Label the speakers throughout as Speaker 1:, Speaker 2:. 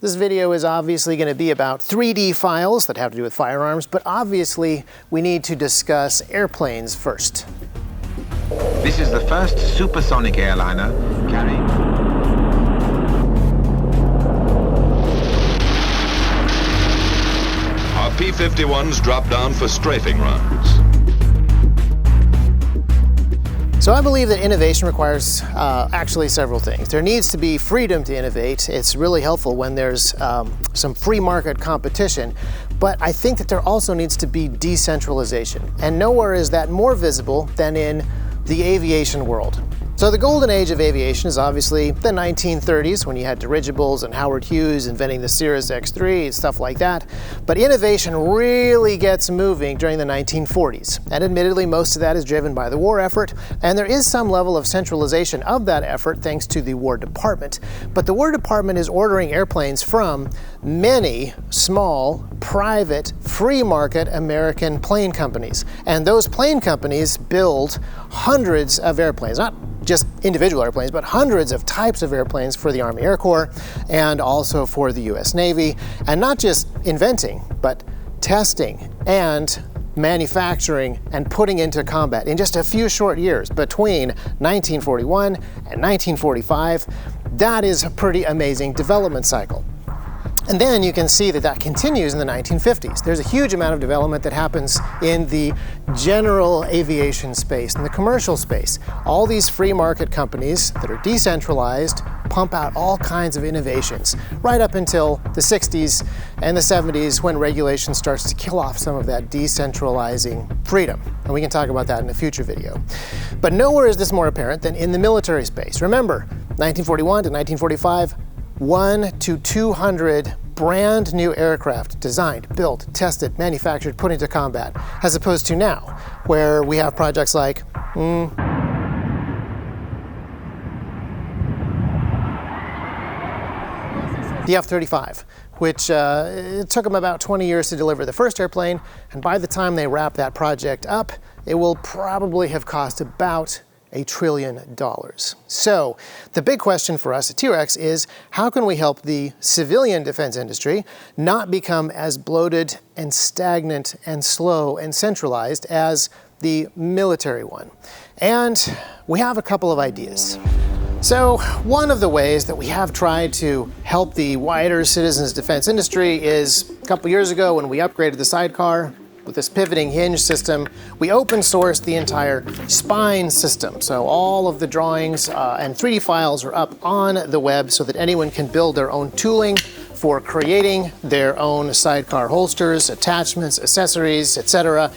Speaker 1: This video is obviously going to be about 3D files that have to do with firearms, but obviously we need to discuss airplanes first.
Speaker 2: This is the first supersonic airliner carrying...
Speaker 3: Our P-51s drop down for strafing runs.
Speaker 1: So I believe that innovation requires actually several things. There needs to be freedom to innovate. It's really helpful when there's some free market competition, but I think that there also needs to be decentralization. And nowhere is that more visible than in the aviation world. So the golden age of aviation is obviously the 1930s, when you had dirigibles and Howard Hughes inventing the Cirrus X3 and stuff like that. But innovation really gets moving during the 1940s. And admittedly, most of that is driven by the war effort. And there is some level of centralization of that effort thanks to the War Department. But the War Department is ordering airplanes from many small, private, free market American plane companies. And those plane companies build hundreds of airplanes, not just individual airplanes, but hundreds of types of airplanes for the Army Air Corps and also for the US Navy. And not just inventing, but testing and manufacturing and putting into combat in just a few short years between 1941 and 1945. That is a pretty amazing development cycle. And then you can see that that continues in the 1950s. There's a huge amount of development that happens in the general aviation space, in the commercial space. All these free market companies that are decentralized pump out all kinds of innovations, right up until the 60s and the 70s, when regulation starts to kill off some of that decentralizing freedom. And we can talk about that in a future video. But nowhere is this more apparent than in the military space. Remember, 1941 to 1945, 1 to 200 brand new aircraft designed, built, tested, manufactured, put into combat, as opposed to now, where we have projects like the F-35, which it took them about 20 years to deliver the first airplane, and by the time they wrap that project up, it will probably have cost about $1 trillion. So the big question for us at T.REX is, how can we help the civilian defense industry not become as bloated and stagnant and slow and centralized as the military one? And we have a couple of ideas. So one of the ways that we have tried to help the wider citizens defense industry is a couple years ago when we upgraded the sidecar with this pivoting hinge system. We open sourced the entire spine system. So all of the drawings and 3D files are up on the web so that anyone can build their own tooling for creating their own sidecar holsters, attachments, accessories, etc.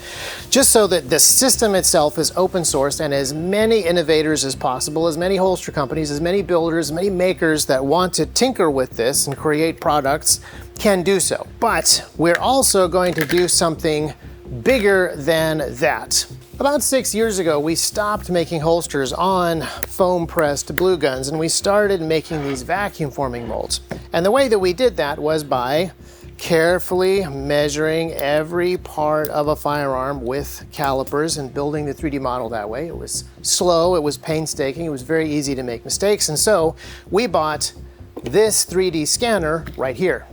Speaker 1: Just so that the system itself is open sourced and as many innovators as possible, as many holster companies, as many builders, as many makers that want to tinker with this and create products can do so. But we're also going to do something bigger than that. About 6 years ago, we stopped making holsters on foam-pressed blue guns, and we started making these vacuum forming molds. And the way that we did that was by carefully measuring every part of a firearm with calipers and building the 3D model that way. It was slow, it was painstaking, it was very easy to make mistakes, and so we bought this 3D scanner right here.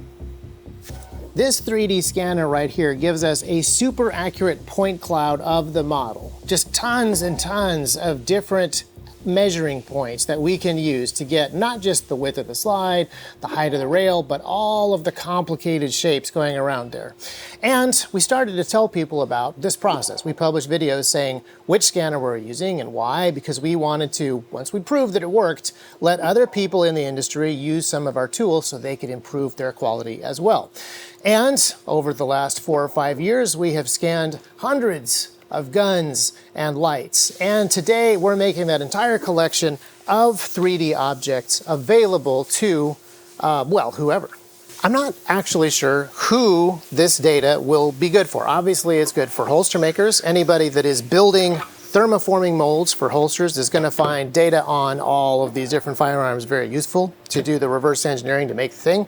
Speaker 1: This 3D scanner right here gives us a super accurate point cloud of the model. Just tons and tons of different measuring points that we can use to get not just the width of the slide, the height of the rail, but all of the complicated shapes going around there. And we started to tell people about this process. We published videos saying which scanner we're using and why, because we wanted to, once we proved that it worked, let other people in the industry use some of our tools so they could improve their quality as well. And over the last 4 or 5 years, we have scanned hundreds of guns and lights. And today we're making that entire collection of 3D objects available to, well, whoever. I'm not actually sure who this data will be good for. Obviously, it's good for holster makers. Anybody that is building thermoforming molds for holsters is going to find data on all of these different firearms very useful to do the reverse engineering to make the thing.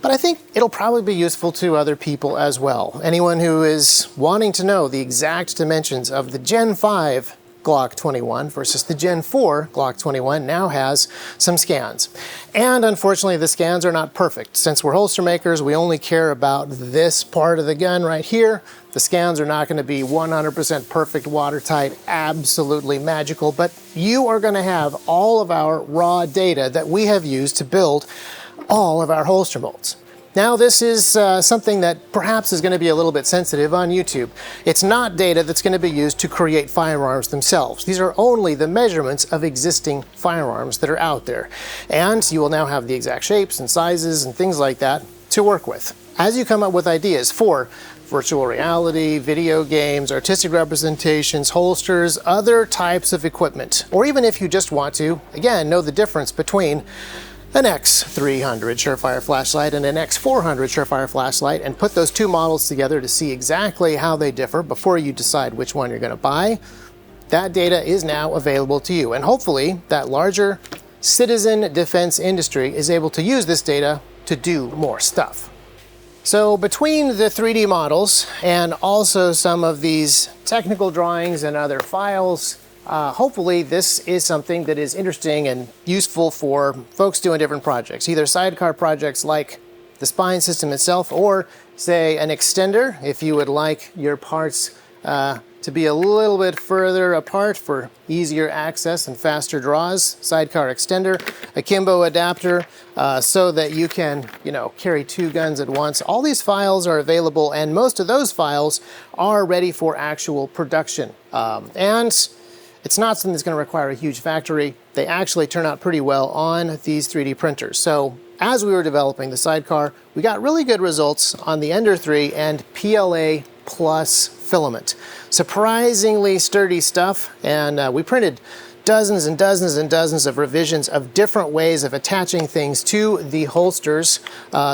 Speaker 1: But I think it'll probably be useful to other people as well. Anyone who is wanting to know the exact dimensions of the Gen 5 Glock 21 versus the Gen 4 Glock 21 now has some scans. And unfortunately, the scans are not perfect. Since we're holster makers, we only care about this part of the gun right here. The scans are not going to be 100% perfect, watertight, absolutely magical, but you are going to have all of our raw data that we have used to build all of our holster molds. Now, this is something that perhaps is going to be a little bit sensitive on YouTube. It's not data that's going to be used to create firearms themselves. These are only the measurements of existing firearms that are out there. And you will now have the exact shapes and sizes and things like that to work with. As you come up with ideas for virtual reality, video games, artistic representations, holsters, other types of equipment, or even if you just want to, again, know the difference between an X300 Surefire flashlight and an X400 Surefire flashlight and put those two models together to see exactly how they differ before you decide which one you're going to buy. That data is now available to you, and hopefully that larger citizen defense industry is able to use this data to do more stuff. So between the 3D models and also some of these technical drawings and other files, hopefully this is something that is interesting and useful for folks doing different projects, either sidecar projects like the spine system itself, or say an extender if you would like your parts to be a little bit further apart for easier access and faster draws. Sidecar extender, akimbo adapter, so that you can, carry two guns at once. All these files are available, and most of those files are ready for actual production. And it's not something that's going to require a huge factory. They actually turn out pretty well on these 3D printers. So as we were developing the sidecar, we got really good results on the Ender 3 and PLA Plus filament. Surprisingly sturdy stuff, and we printed dozens and dozens and dozens of revisions of different ways of attaching things to the holsters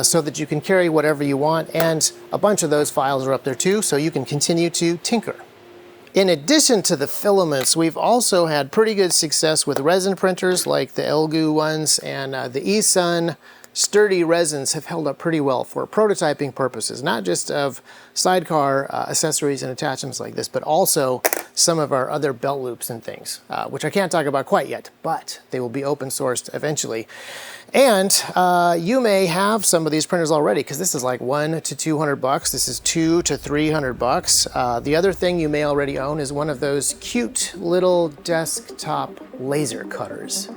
Speaker 1: so that you can carry whatever you want, and a bunch of those files are up there too, so you can continue to tinker. In addition to the filaments, we've also had pretty good success with resin printers like the Elgu ones, and the eSun sturdy resins have held up pretty well for prototyping purposes, not just of sidecar accessories and attachments like this, but also some of our other belt loops and things, which I can't talk about quite yet, but they will be open sourced eventually. And you may have some of these printers already, because this is like $100 to $200. This is $200 to $300. The other thing you may already own is one of those cute little desktop laser cutters.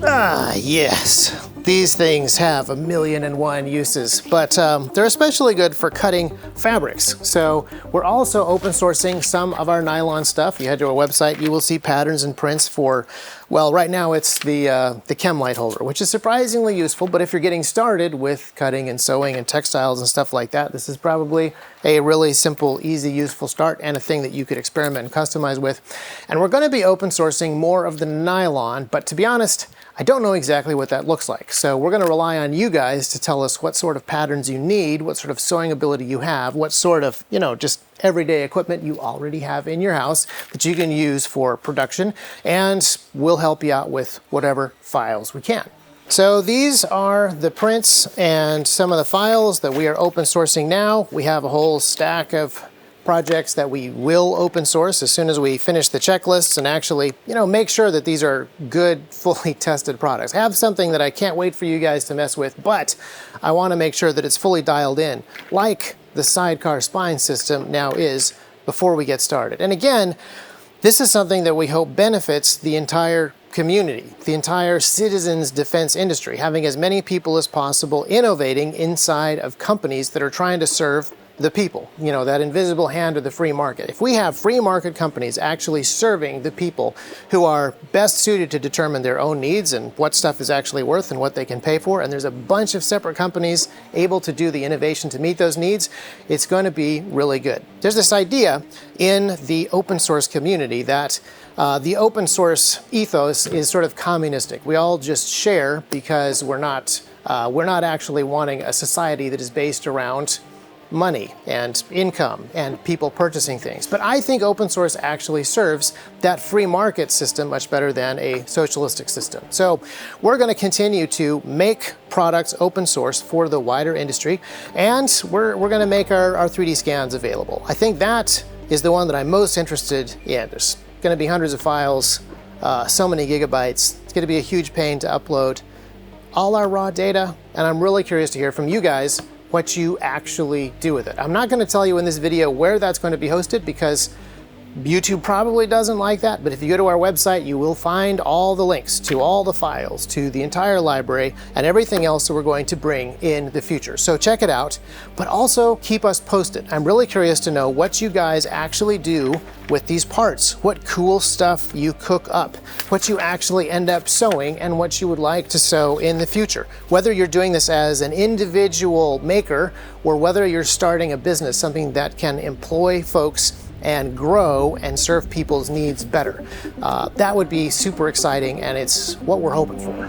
Speaker 1: Ah, yes. These things have 1,000,001 uses, but they're especially good for cutting fabrics. So we're also open sourcing some of our nylon stuff. You head to our website, you will see patterns and prints for, well, right now it's the chem light holder, which is surprisingly useful, but if you're getting started with cutting and sewing and textiles and stuff like that, this is probably a really simple, easy, useful start and a thing that you could experiment and customize with. And we're going to be open sourcing more of the nylon, but to be honest, I don't know exactly what that looks like. So we're going to rely on you guys to tell us what sort of patterns you need, what sort of sewing ability you have, what sort of, just everyday equipment you already have in your house that you can use for production, and we'll help you out with whatever files we can. So these are the prints and some of the files that we are open sourcing now. We have a whole stack of projects that we will open source as soon as we finish the checklists and actually, make sure that these are good, fully tested products. I have something that I can't wait for you guys to mess with, but I want to make sure that it's fully dialed in, like the sidecar spine system now is, before we get started. And again, this is something that we hope benefits the entire community, the entire citizens defense industry, having as many people as possible innovating inside of companies that are trying to serve the people, that invisible hand of the free market. If we have free market companies actually serving the people who are best suited to determine their own needs and what stuff is actually worth and what they can pay for, and there's a bunch of separate companies able to do the innovation to meet those needs, it's going to be really good. There's this idea in the open source community that the open source ethos is sort of communistic. We all just share because we're not actually wanting a society that is based around money and income and people purchasing things. But I think open source actually serves that free market system much better than a socialistic system. So we're going to continue to make products open source for the wider industry, and we're going to make our 3D scans available. I think that is the one that I'm most interested in. There's going to be hundreds of files, so many gigabytes. It's going to be a huge pain to upload all our raw data, and I'm really curious to hear from you guys what you actually do with it. I'm not going to tell you in this video where that's going to be hosted because YouTube probably doesn't like that, but if you go to our website, you will find all the links to all the files, to the entire library, and everything else that we're going to bring in the future. So check it out, but also keep us posted. I'm really curious to know what you guys actually do with these parts, what cool stuff you cook up, what you actually end up sewing, and what you would like to sew in the future. Whether you're doing this as an individual maker, or whether you're starting a business, something that can employ folks and grow and serve people's needs better. That would be super exciting, and it's what we're hoping for.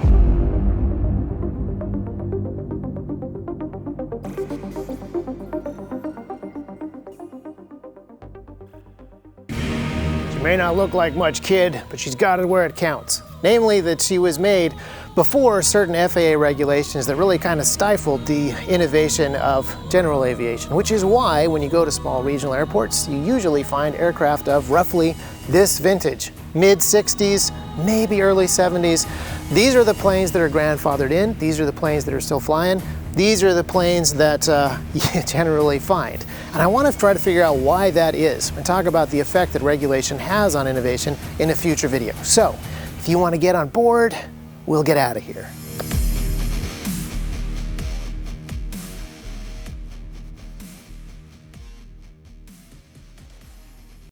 Speaker 1: She may not look like much, kid, but she's got it where it counts. Namely, that she was made before certain FAA regulations that really kind of stifled the innovation of general aviation, which is why when you go to small regional airports, you usually find aircraft of roughly this vintage, mid-60s, maybe early 70s. These are the planes that are grandfathered in. These are the planes that are still flying. These are the planes that you generally find. And I want to try to figure out why that is and talk about the effect that regulation has on innovation in a future video. So, if you want to get on board, we'll get out of here.